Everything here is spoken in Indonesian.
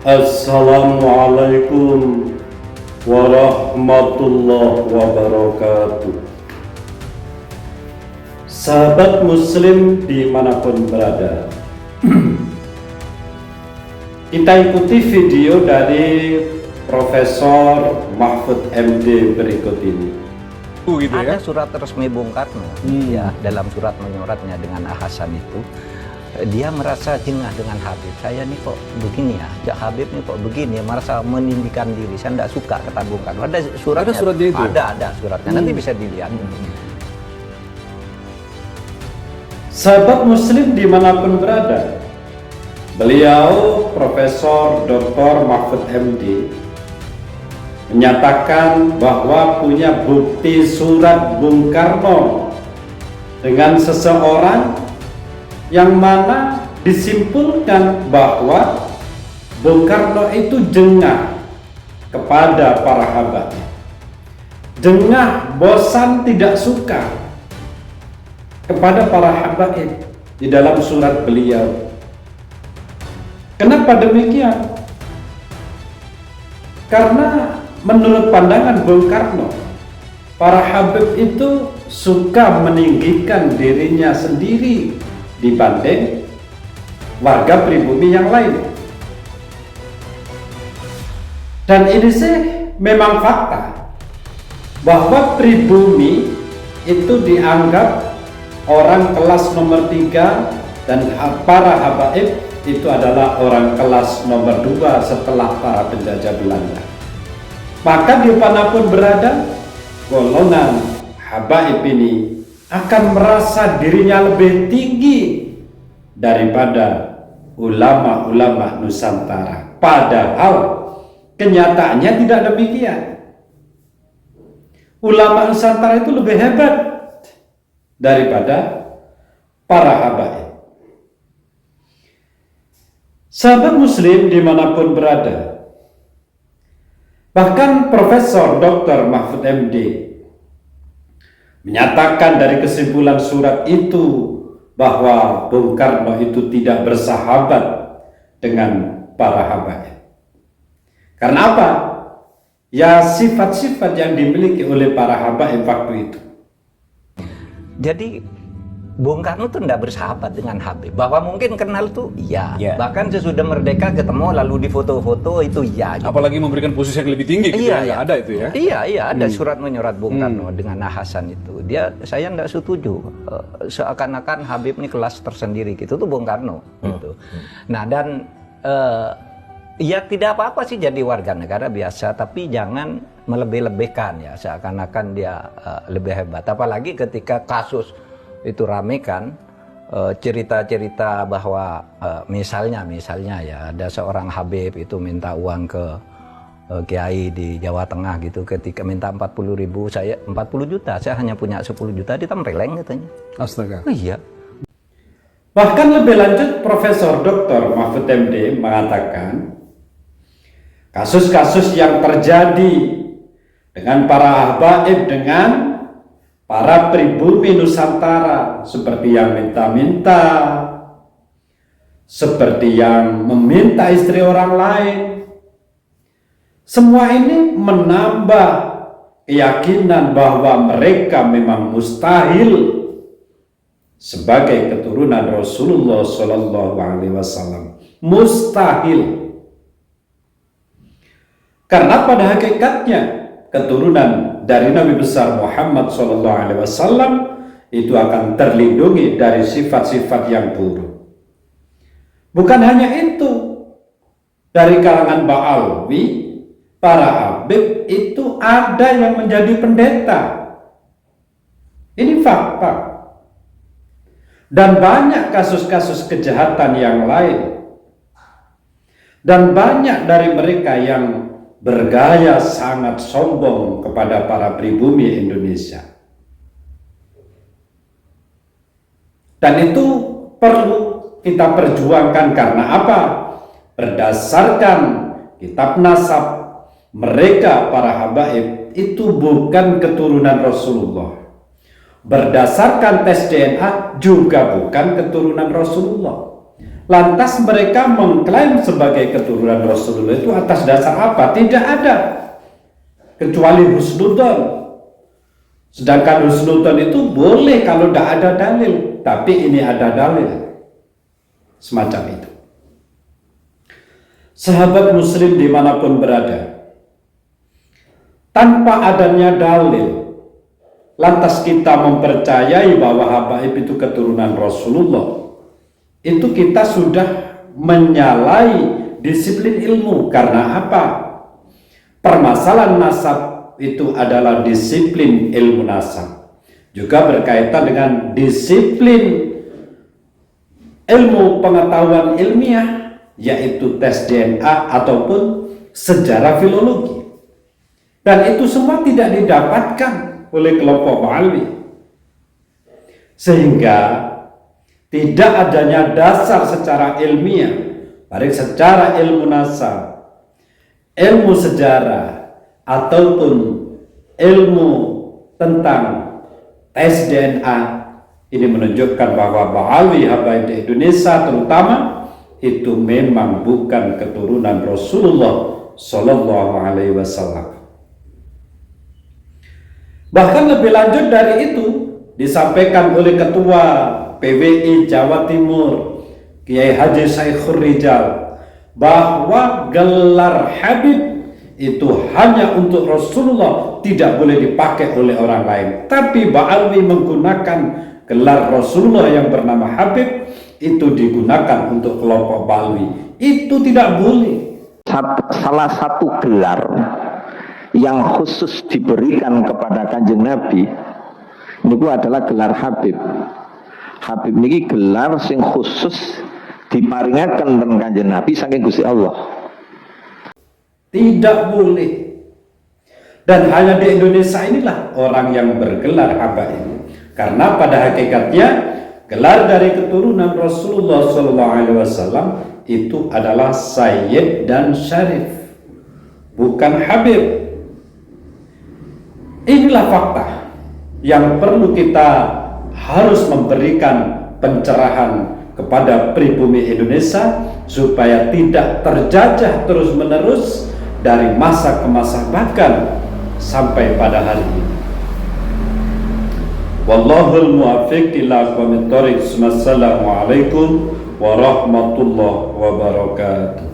Assalamualaikum warahmatullahi wabarakatuh. Sahabat muslim dimanapun berada, kita ikuti video dari Profesor Mahfud MD berikut ini. Gitu ada ya? surat resmi Bung Karno, ya, dalam surat menyuratnya dengan Hasan itu, dia merasa jengah dengan Habib. Saya nih kok begini ya, Habib nih kok begini ya, merasa meninggikan diri. Saya tidak suka, kata Bung Karno. Ada suratnya. Ada suratnya itu? Ada suratnya. Nanti bisa dilihat. Sahabat muslim dimanapun berada, beliau Profesor Dr. Mahfud MD menyatakan bahwa punya bukti surat Bung Karno dengan seseorang yang mana disimpulkan bahwa Bung Karno itu jengah kepada para habaib, jengah, bosan, tidak suka kepada para habaib di dalam surat beliau. Kenapa demikian? Karena menurut pandangan Bung Karno, para habib itu suka meninggikan dirinya sendiri dibanding warga pribumi yang lain. Dan ini sih memang fakta bahwa pribumi itu dianggap orang kelas nomor 3 dan para habaib itu adalah orang kelas nomor 2 setelah para penjajah Belanda. Maka dimanapun berada, golongan habaib ini akan merasa dirinya lebih tinggi daripada ulama-ulama Nusantara. Padahal kenyataannya tidak demikian. Ulama Nusantara itu lebih hebat daripada para habaib. Sahabat muslim dimanapun berada, bahkan Profesor Dr. Mahfud MD menyatakan dari kesimpulan surat itu bahwa Bung Karno itu tidak bersahabat dengan para habaib. Karena apa? Ya, sifat-sifat yang dimiliki oleh para habaib waktu itu. Jadi Bung Karno tuh tidak bersahabat dengan Habib. Bahwa mungkin kenal tuh iya. Bahkan sesudah merdeka ketemu lalu di foto-foto itu iya. Gitu. Apalagi memberikan posisi yang lebih tinggi gitu ya. Ada itu ya. Iya, ada surat menyurat Bung Karno dengan Hasan itu. Saya tidak setuju. Seakan-akan Habib ini kelas tersendiri gitu tuh Bung Karno gitu. Nah, dan ya tidak apa-apa sih jadi warga negara biasa, tapi jangan melebih-lebihkan ya, seakan-akan dia lebih hebat. Apalagi ketika kasus itu rame kan, cerita-cerita bahwa misalnya ya ada seorang Habib itu minta uang ke kiai di Jawa Tengah gitu, ketika minta 40.000, saya 40 juta, saya hanya punya 10 juta, ditempeleng katanya. Astaga. Oh iya. Bahkan lebih lanjut, Profesor Dr. Mahfud MD mengatakan kasus-kasus yang terjadi dengan para habaib, dengan para pribumi Nusantara, seperti yang minta-minta, seperti yang meminta istri orang lain, semua ini menambah keyakinan bahwa mereka memang mustahil sebagai keturunan Rasulullah SAW. Mustahil. Karena pada hakikatnya keturunan dari Nabi besar Muhammad SAW itu akan terlindungi dari sifat-sifat yang buruk. Bukan hanya itu, dari kalangan Ba'alwi, para habib itu ada yang menjadi pendeta. Ini fakta. Dan banyak kasus-kasus kejahatan yang lain. Dan banyak dari mereka yang bergaya sangat sombong kepada para pribumi Indonesia. Dan itu perlu kita perjuangkan. Karena apa? Berdasarkan kitab nasab mereka, para habaib itu bukan keturunan Rasulullah. Berdasarkan tes DNA juga bukan keturunan Rasulullah. Lantas mereka mengklaim sebagai keturunan Rasulullah itu atas dasar apa? Tidak ada, kecuali husnudzon. Sedangkan husnudzon itu boleh kalau tidak ada dalil, tapi ini ada dalil. Semacam itu. Sahabat muslim dimanapun berada, tanpa adanya dalil, lantas kita mempercayai bahwa Habaib itu keturunan Rasulullah, itu kita sudah menyalahi disiplin ilmu. Karena apa? Permasalahan nasab itu adalah disiplin ilmu nasab, juga berkaitan dengan disiplin ilmu pengetahuan ilmiah, yaitu tes DNA ataupun sejarah filologi. Dan itu semua tidak didapatkan oleh kelompok Ba'alwi, sehingga tidak adanya dasar secara ilmiah, baik secara ilmu nasab, ilmu sejarah, ataupun ilmu tentang tes DNA. Ini menunjukkan bahwa Ba'alwi Habaib di Indonesia terutama itu memang bukan keturunan Rasulullah Sallallahu Alaihi Wasallam. Bahkan lebih lanjut dari itu disampaikan oleh Ketua PWI Jawa Timur Kiai Haji Saikhur Rijal bahwa gelar Habib itu hanya untuk Rasulullah, tidak boleh dipakai oleh orang lain. Tapi Ba'alwi menggunakan gelar Rasulullah yang bernama Habib, itu digunakan untuk kelompok Ba'alwi. Itu tidak boleh. Salah satu gelar yang khusus diberikan kepada Kanjeng Nabi niku adalah gelar Habib. Habib niki gelar sing khusus diparingaken ten Kanjeng Nabi saking Gusti Allah. Tidak boleh. Dan hanya di Indonesia inilah orang yang bergelar Habaib. Karena pada hakikatnya gelar dari keturunan Rasulullah SAW itu adalah Sayyid dan Syarif, bukan Habib. Inilah fakta yang perlu kita harus memberikan pencerahan kepada pribumi Indonesia supaya tidak terjajah terus-menerus dari masa ke masa, bahkan sampai pada hari ini. Wallahul muwaffiq ila aqwamit thoriq. Wassalamualaikum warahmatullahi wabarakatuh.